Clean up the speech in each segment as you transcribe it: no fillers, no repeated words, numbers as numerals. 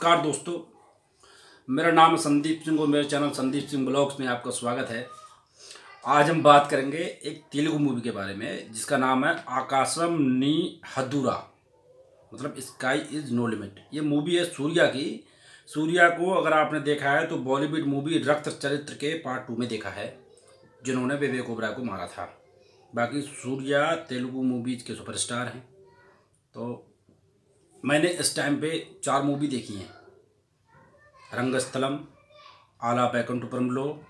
नमस्कार दोस्तों, मेरा नाम संदीप सिंह और मेरे चैनल संदीप सिंह ब्लॉग्स में आपका स्वागत है। आज हम बात करेंगे एक तेलुगु मूवी के बारे में जिसका नाम है आकाशम नी हद्दूरा, मतलब स्काई इज़ नो लिमिट। ये मूवी है सूर्या की। सूर्या को अगर आपने देखा है तो बॉलीवुड मूवी रक्त चरित्र के पार्ट 2 में देखा है, जिन्होंने विवेक ओबराय को मारा था। बाकी सूर्या तेलुगु मूवीज़ के सुपरस्टार हैं। तो मैंने इस टाइम पे 4 मूवी देखी हैं, रंगस्थलम, आला बैकुंठपुरमलो,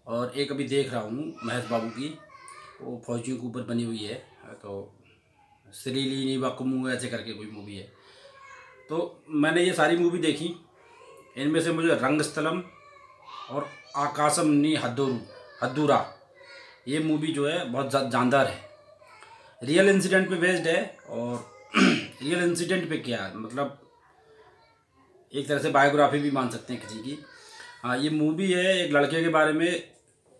और एक अभी देख रहा हूँ महेश बाबू की, वो फौजियों के ऊपर बनी हुई है, तो श्रीलीनी वकुमु ऐसे करके कोई मूवी है। तो मैंने ये सारी मूवी देखी। इनमें से मुझे रंगस्थलम और आकाशम नी हद्दूरा ये मूवी जो है बहुत जानदार है। रियल इंसिडेंट पे बेस्ड है। और रियल इंसिडेंट पे क्या है, मतलब एक तरह से बायोग्राफी भी मान सकते हैं किसी की। हाँ, ये मूवी है एक लड़के के बारे में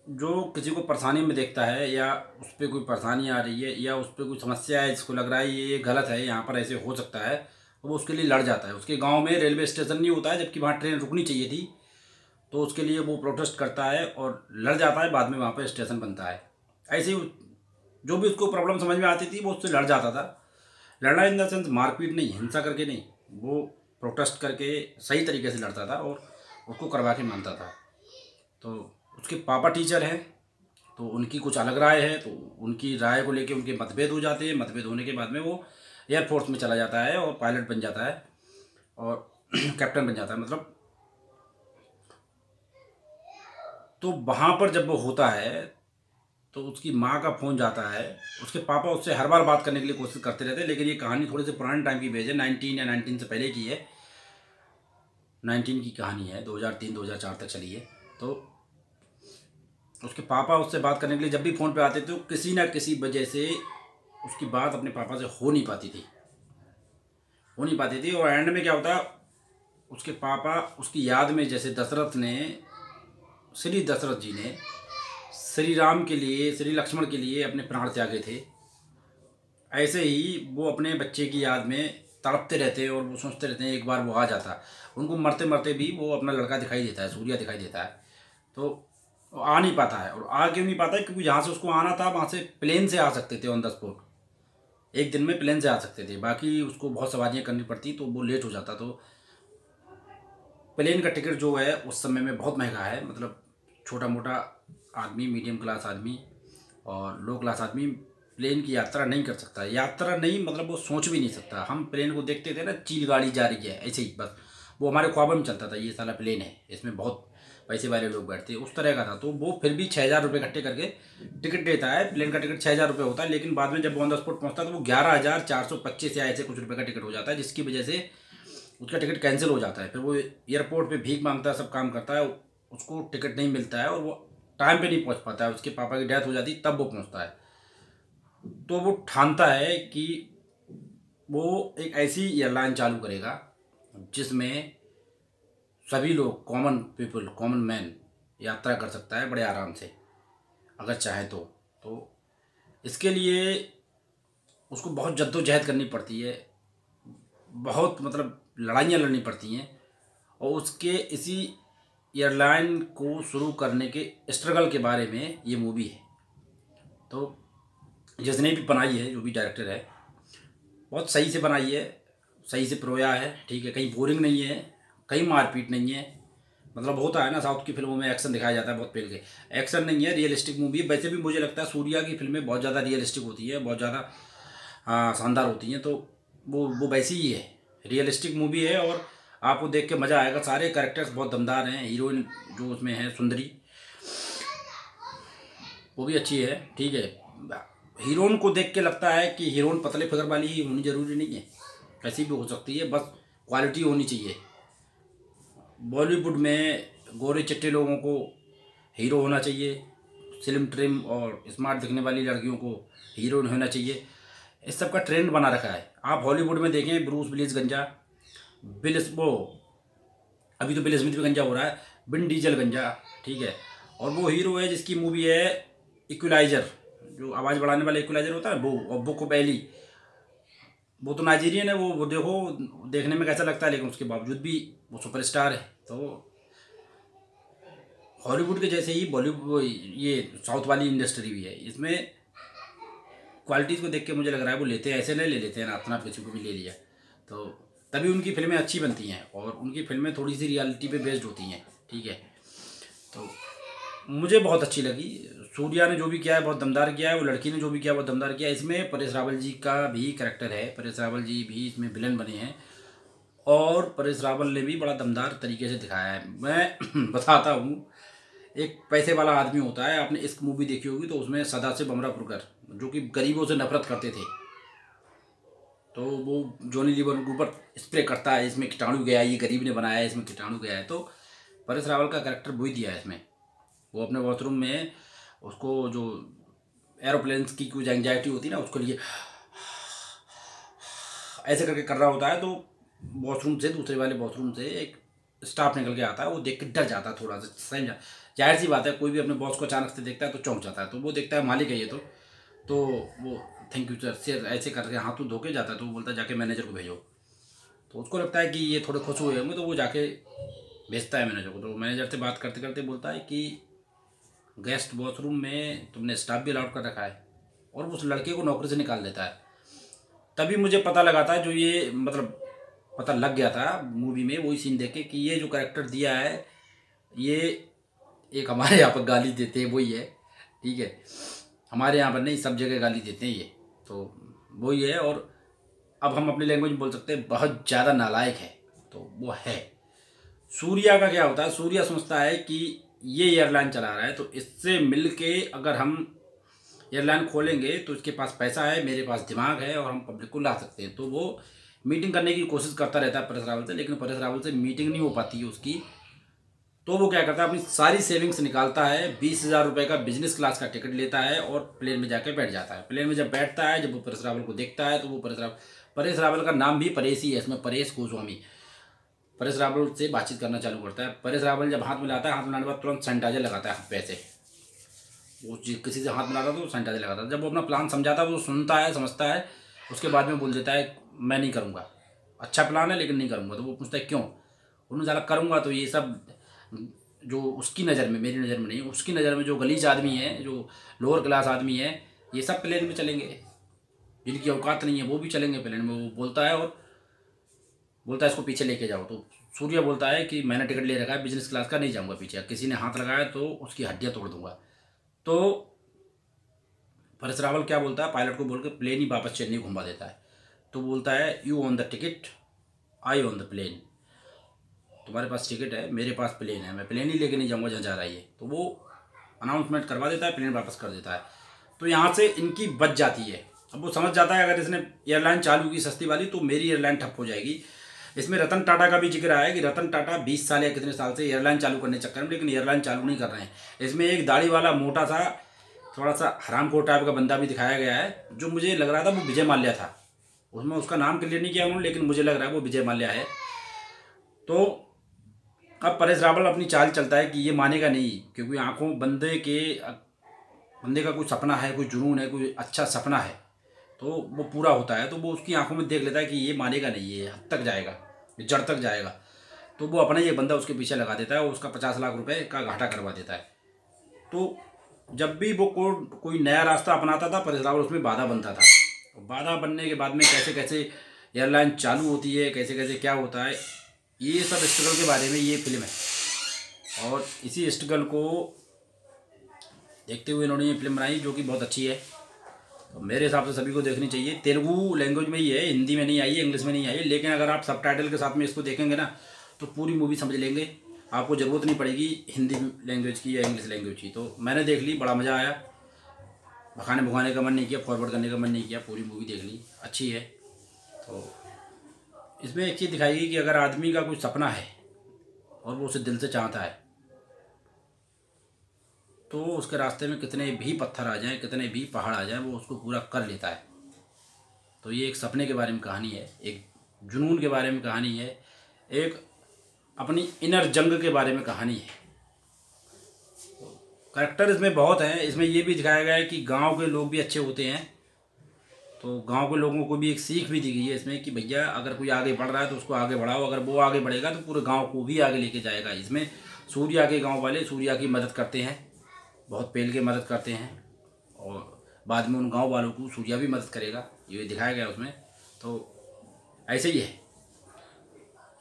जो किसी को परेशानी में देखता है, या उस पर कोई परेशानी आ रही है, या उस पर कोई समस्या है जिसको लग रहा है ये गलत है, यहाँ पर ऐसे हो सकता है, तो वो उसके लिए लड़ जाता है। उसके गांव में रेलवे स्टेशन नहीं होता है, जबकि वहाँ ट्रेन रुकनी चाहिए थी, तो उसके लिए वो प्रोटेस्ट करता है और लड़ जाता है। बाद में वहाँ पर स्टेशन बनता है। ऐसे ही जो भी उसको प्रॉब्लम समझ में आती थी वो उससे लड़ जाता था। लड़ना इन द सेंस मारपीट नहीं, हिंसा करके नहीं, वो प्रोटेस्ट करके सही तरीके से लड़ता था और उसको करवा के मानता था। तो उसके पापा टीचर हैं, तो उनकी कुछ अलग राय है, तो उनकी राय को लेके उनके मतभेद हो जाते हैं। मतभेद होने के बाद में वो एयरफोर्स में चला जाता है और पायलट बन जाता है और कैप्टन बन जाता है, मतलब। तो वहाँ पर जब वो होता है तो उसकी माँ का फ़ोन जाता है। उसके पापा उससे हर बार बात करने के लिए कोशिश करते रहते हैं, लेकिन ये कहानी थोड़ी सी पुराने टाइम की बेस है, 19 या 19 से पहले की है। 19 की कहानी है, 2003-2004 तक चली है। तो उसके पापा उससे बात करने के लिए जब भी फ़ोन पे आते थे तो किसी ना किसी वजह से उसकी बात अपने पापा से हो नहीं पाती थी। और एंड में क्या होता, उसके पापा उसकी याद में, जैसे श्री दशरथ जी ने श्री राम के लिए, श्री लक्ष्मण के लिए अपने प्राण त्यागे थे, ऐसे ही वो अपने बच्चे की याद में तड़पते रहते हैं और वो सोचते रहते हैं एक बार वो आ जाता। उनको मरते मरते भी वो अपना लड़का दिखाई देता है, सूर्या दिखाई देता है। तो वो आ नहीं पाता है। और आ क्यों नहीं पाता है, क्योंकि जहाँ से उसको आना था वहाँ से प्लेन से आ सकते थे, ऑन द स्पॉट, एक दिन में प्लेन से आ सकते थे। बाकी उसको बहुत सवारियाँ करनी पड़ती, तो वो लेट हो जाता। तो प्लेन का टिकट जो है उस समय में बहुत महंगा है, मतलब छोटा मोटा आदमी, मीडियम क्लास आदमी और लो क्लास आदमी प्लेन की यात्रा नहीं कर सकता। यात्रा नहीं, मतलब वो सोच भी नहीं सकता। हम प्लेन को देखते थे ना, चील गाड़ी जा रही है, ऐसे ही बस वो हमारे ख्वाब में चलता था, ये साला प्लेन है, इसमें बहुत पैसे वाले लोग बैठते हैं, उस तरह का था। तो वो फिर भी 6,000 रुपये इकट्ठे करके टिकट देता है। प्लेन का टिकट 6,000 रुपये होता है, लेकिन बाद में जब ऑन द स्पॉट पहुँचता है तो वो 11,425 या ऐसे कुछ रुपये का टिकट हो जाता है, जिसकी वजह से उसका टिकट कैंसिल हो जाता है। फिर वो एयरपोर्ट पर भीख मांगता है, सब काम करता है, उसको टिकट नहीं मिलता है और वो टाइम पे नहीं पहुंच पाता है। उसके पापा की डेथ हो जाती तब वो पहुंचता है। तो वो ठानता है कि वो एक ऐसी एयरलाइन चालू करेगा जिसमें सभी लोग, कॉमन पीपल, कॉमन मैन यात्रा कर सकता है बड़े आराम से, अगर चाहे तो इसके लिए उसको बहुत जद्दोजहद करनी पड़ती है, बहुत मतलब लड़ाइयाँ लड़नी पड़ती हैं। और उसके इसी एयरलाइन को शुरू करने के स्ट्रगल के बारे में ये मूवी है। तो जिसने भी बनाई है, जो भी डायरेक्टर है, बहुत सही से बनाई है, सही से प्रोया है, ठीक है। कहीं बोरिंग नहीं है, कहीं मारपीट नहीं है। मतलब होता है ना साउथ की फिल्मों में एक्शन दिखाया जाता है बहुत पेल के, एक्शन नहीं है, रियलिस्टिक मूवी है। वैसे भी मुझे लगता है सूर्या की फिल्में बहुत ज़्यादा रियलिस्टिक होती है, बहुत ज़्यादा शानदार होती हैं। तो वो वैसी ही है, रियलिस्टिक मूवी है और आपको देख के मज़ा आएगा। सारे कैरेक्टर्स बहुत दमदार हैं। हीरोइन जो उसमें है सुंदरी, वो भी अच्छी है, ठीक है। हीरोइन को देख के लगता है कि हीरोइन पतले फिगर वाली ही होनी जरूरी नहीं है, कैसी भी हो सकती है, बस क्वालिटी होनी चाहिए। बॉलीवुड में गोरे चिट्टे लोगों को हीरो होना चाहिए, स्लिम ट्रिम और स्मार्ट दिखने वाली लड़कियों को हीरोइन होना चाहिए। इस सब का ट्रेंड बना रखा है। आप हॉलीवुड में देखें, ब्रूस विलिस गंजा, अभी तो विल स्मिथ भी गंजा हो रहा है, विन डीजल गंजा, ठीक है। और वो हीरो है जिसकी मूवी है इक्वलाइजर, जो आवाज़ बढ़ाने वाला इक्वलाइजर होता है वो, और बुक ऑफ एली, वो तो नाइजीरियन है, वो देखो देखने में कैसा लगता है, लेकिन उसके बावजूद भी वो सुपरस्टार है। तो हॉलीवुड के जैसे ही बॉलीवुड ये साउथ वाली इंडस्ट्री भी है, इसमें क्वालिटीज़ को देख के मुझे लग रहा है वो लेते हैं, ऐसे नहीं ले लेते हैं ना अपना किसी को भी ले लिया, तो तभी उनकी फिल्में अच्छी बनती हैं और उनकी फिल्में थोड़ी सी रियलिटी पे बेस्ड होती हैं। ठीक है, तो मुझे बहुत अच्छी लगी। सूर्या ने जो भी किया है बहुत दमदार किया है, वो लड़की ने जो भी किया बहुत दमदार किया है। इसमें परेश रावल जी का भी कैरेक्टर है, परेश रावल जी भी इसमें विलन बने हैं और परेश रावल ने भी बड़ा दमदार तरीके से दिखाया है। मैं बताता हूँ, एक पैसे वाला आदमी होता है, आपने इश्क मूवी देखी होगी, तो उसमें सदाशिव अमरापुरकर जो कि गरीबों से नफरत करते थे, तो वो जॉनी लीवर के ऊपर स्प्रे करता है, इसमें कीटाणु गया, ये गरीब ने बनाया है, इसमें कीटाणु गया है। तो परेश रावल का कैरेक्टर वही दिया है इसमें। वो अपने वॉशरूम में उसको जो एरोप्लेन्स की कुछ एंजाइटी होती है ना, उसके लिए ऐसे करके कर रहा होता है, तो वॉशरूम से दूसरे वाले वॉशरूम से एक स्टाफ निकल के आता है, वो देख के डर जाता है थोड़ा सा, समझा, जाहिर सी बात है, कोई भी अपने बॉस को अचानक से देखता है तो चौंक जाता है। तो वो देखता है मालिक है ये, तो वो थैंक यू सर ऐसे करके हाथ धो के जाता है, तो वो बोलता है जाके मैनेजर को भेजो। तो उसको लगता है कि ये थोड़े खुश हुए होंगे, तो वो जाके भेजता है मैनेजर को। तो मैनेजर से बात करते करते बोलता है कि गेस्ट वॉशरूम में तुमने स्टाफ भी अलाउड कर रखा है, और उस लड़के को नौकरी से निकाल देता है। तभी मुझे पता लगा था, जो ये मतलब पता लग गया था मूवी में वही सीन देख के, कि ये जो कैरेक्टर दिया है ये एक हमारे यहाँ पर गाली देते हैं वही है। ठीक है, हमारे यहाँ पर नहीं, सब जगह गाली देते हैं ये, तो वही है। और अब हम अपनी लैंग्वेज में बोल सकते हैं बहुत ज़्यादा नालायक है, तो वो है। सूर्या का क्या होता है, सूर्या समझता है कि ये एयरलाइन चला रहा है, तो इससे मिल के अगर हम एयरलाइन खोलेंगे तो इसके पास पैसा है, मेरे पास दिमाग है, और हम पब्लिक को ला सकते हैं। तो वो मीटिंग करने की कोशिश करता रहता है परेश रावल से, लेकिन परेश रावल से मीटिंग नहीं हो पाती है उसकी। तो वो क्या करता है, अपनी सारी सेविंग्स निकालता है, 20,000 रुपये का बिजनेस क्लास का टिकट लेता है और प्लेन में जाके बैठ जाता है। प्लेन में जब बैठता है, जब वो परेश रावल को देखता है, तो वो परेश रावल का नाम भी परेश ही है इसमें, परेश गोस्वामी। परेश रावल से बातचीत करना चालू करता है। परेश रावल जब हाथ मिलाता है, हाथ मिलाने के बाद तुरंत सैनिटाइजर लगाता है पैसे, वो किसी से हाथ मिलाता तो सैनिटाइजर लगाता है। जब वो अपना प्लान समझाता है, वो सुनता है, समझता है, उसके बाद में बोल देता है मैं नहीं करूँगा, अच्छा प्लान है लेकिन नहीं करूँगा। तो वो पूछता है क्यों? उन्होंने ज़्यादा करूँगा तो ये सब जो उसकी नज़र में, मेरी नज़र में नहीं, उसकी नज़र में जो गलीज आदमी है, जो लोअर क्लास आदमी है, ये सब प्लेन में चलेंगे, जिनकी औकात नहीं है वो भी चलेंगे प्लेन में। वो बोलता है और बोलता है इसको पीछे लेके जाओ। तो सूर्या बोलता है कि मैंने टिकट ले रखा है बिजनेस क्लास का, नहीं जाऊँगा पीछे, किसी ने हाथ लगाया तो उसकी हड्डियाँ तोड़ दूंगा। तो परेश रावल क्या बोलता है, पायलट को बोल के प्लेन ही वापस चेन्नई घुमा देता है। तो बोलता है you on the ticket, I on the plane, तुम्हारे पास टिकट है, मेरे पास प्लेन है, मैं प्लेन ही लेके नहीं जाऊँगा जहाँ जा रहा है ये। तो वो अनाउंसमेंट करवा देता है, प्लेन वापस कर देता है। तो यहाँ से इनकी बच जाती है। अब वो समझ जाता है अगर इसने एयरलाइन चालू की सस्ती वाली तो मेरी एयरलाइन ठप हो जाएगी। इसमें रतन टाटा का भी जिक्र आया कि रतन टाटा 20 साल या कितने साल से एयरलाइन चालू करने चक्कर में, लेकिन एयरलाइन चालू नहीं कर रहे हैं। इसमें एक दाढ़ी वाला मोटा सा थोड़ा सा हरामखोर टाइप का बंदा भी दिखाया गया है, जो मुझे लग रहा था वो विजय माल्या था। उसमें उसका नाम क्लियर नहीं किया उन्होंने, लेकिन मुझे लग रहा है वो विजय माल्या है। तो अब परेश रावल अपनी चाल चलता है कि ये मानेगा नहीं, क्योंकि आंखों बंदे का कोई सपना है, कोई जुनून है, कोई अच्छा सपना है, तो वो पूरा होता है। तो वो उसकी आंखों में देख लेता है कि ये मानेगा नहीं, ये हद तक जाएगा, ये जड़ तक जाएगा। तो वो अपना ये बंदा उसके पीछे लगा देता है और उसका 50 लाख रुपए का घाटा करवा देता है। तो जब भी वो कोई नया रास्ता अपनाता था, परेश रावल उसमें बाधा बनता था। तो बाधा बनने के बाद में कैसे कैसे एयरलाइन चालू होती है, कैसे कैसे क्या होता है, ये सब स्ट्रगल के बारे में ये फिल्म है। और इसी स्ट्रगल को देखते हुए इन्होंने ये फिल्म बनाई, जो कि बहुत अच्छी है। तो मेरे हिसाब से सभी को देखनी चाहिए। तेलुगु लैंग्वेज में ही है, हिंदी में नहीं आई है, इंग्लिश में नहीं आई है, लेकिन अगर आप सबटाइटल के साथ में इसको देखेंगे ना तो पूरी मूवी समझ लेंगे, आपको ज़रूरत नहीं पड़ेगी हिंदी लैंग्वेज की या इंग्लिश लैंग्वेज की। तो मैंने देख ली, बड़ा मज़ा आया, भगाने भुगाने का मन नहीं किया, फॉरवर्ड करने का मन नहीं किया, पूरी मूवी देख ली, अच्छी है। तो इसमें एक चीज़ दिखाई गई कि अगर आदमी का कोई सपना है और वो उसे दिल से चाहता है, तो उसके रास्ते में कितने भी पत्थर आ जाएं, कितने भी पहाड़ आ जाएं, वो उसको पूरा कर लेता है। तो ये एक सपने के बारे में कहानी है, एक जुनून के बारे में कहानी है, एक अपनी इनर जंग के बारे में कहानी है। कैरेक्टर इसमें बहुत हैं। इसमें ये भी दिखाया गया है कि गांव के लोग भी अच्छे होते हैं तो गांव के लोगों को भी एक सीख भी दी गई है इसमें कि भैया अगर कोई आगे बढ़ रहा है तो उसको आगे बढ़ाओ, अगर वो आगे बढ़ेगा तो पूरे गांव को भी आगे लेके जाएगा। इसमें सूर्या के गांव वाले सूर्या की मदद करते हैं, बहुत पहल के मदद करते हैं, और बाद में उन गांव वालों को सूर्या भी मदद करेगा, ये दिखाया गया उसमें। तो ऐसे ही है,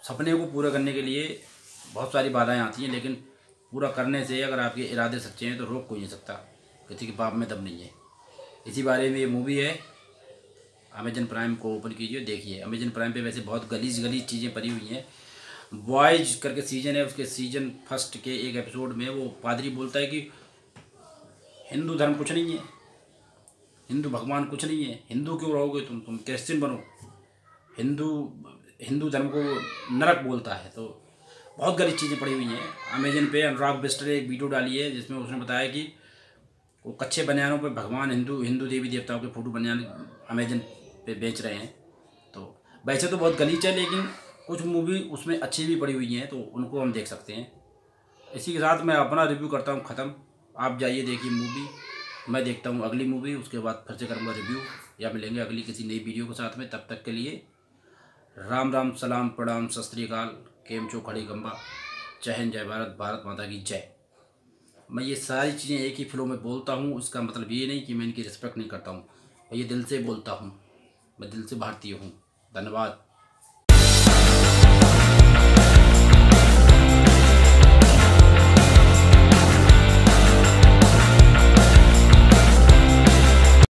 सपने को पूरा करने के लिए बहुत सारी बाधाएं आती हैं, लेकिन पूरा करने से अगर आपके इरादे सच्चे हैं तो रोक कोई नहीं सकता, किसी के पाप में दम नहीं है। इसी बारे में ये मूवी है, अमेजन प्राइम को ओपन कीजिए, देखिए। अमेजन प्राइम पे वैसे बहुत गलीज गलीज चीज़ें पड़ी हुई हैं। बॉयज करके सीजन है, उसके सीजन फर्स्ट के एक एपिसोड में वो पादरी बोलता है कि हिंदू धर्म कुछ नहीं है, हिंदू भगवान कुछ नहीं है, हिंदू क्यों रहोगे तुम क्रिश्चियन बनो। हिंदू धर्म को नरक बोलता है। तो बहुत गलत चीज़ें पड़ी हुई हैं। अमेजन पे अनुराग बिष्ट ने एक वीडियो डाली है जिसमें उसने बताया कि वो कच्चे बनियानों पे भगवान हिंदू देवी देवताओं के फोटो बनियान अमेजन पे बेच रहे हैं। तो वैसे तो बहुत गलीच है, लेकिन कुछ मूवी उसमें अच्छी भी पड़ी हुई हैं, तो उनको हम देख सकते हैं। इसी के साथ मैं अपना रिव्यू करता हूँ ख़त्म। आप जाइए देखिए मूवी, मैं देखता हूँ अगली मूवी, उसके बाद फिर से करूँगा रिव्यू, या मिलेंगे अगली किसी नई वीडियो के साथ में। तब तक के लिए राम राम, सलाम, प्रणाम, सत श्री अकाल, केम चो, खड़ी गंबा, जय हिंद, जय भारत, भारत माता की जय। मैं ये सारी चीज़ें एक ही फ्लो में बोलता हूँ, इसका मतलब ये नहीं कि मैं इनकी रिस्पेक्ट नहीं करता हूँ, मैं ये दिल से बोलता हूँ, मैं दिल से भारतीय हूँ। धन्यवाद।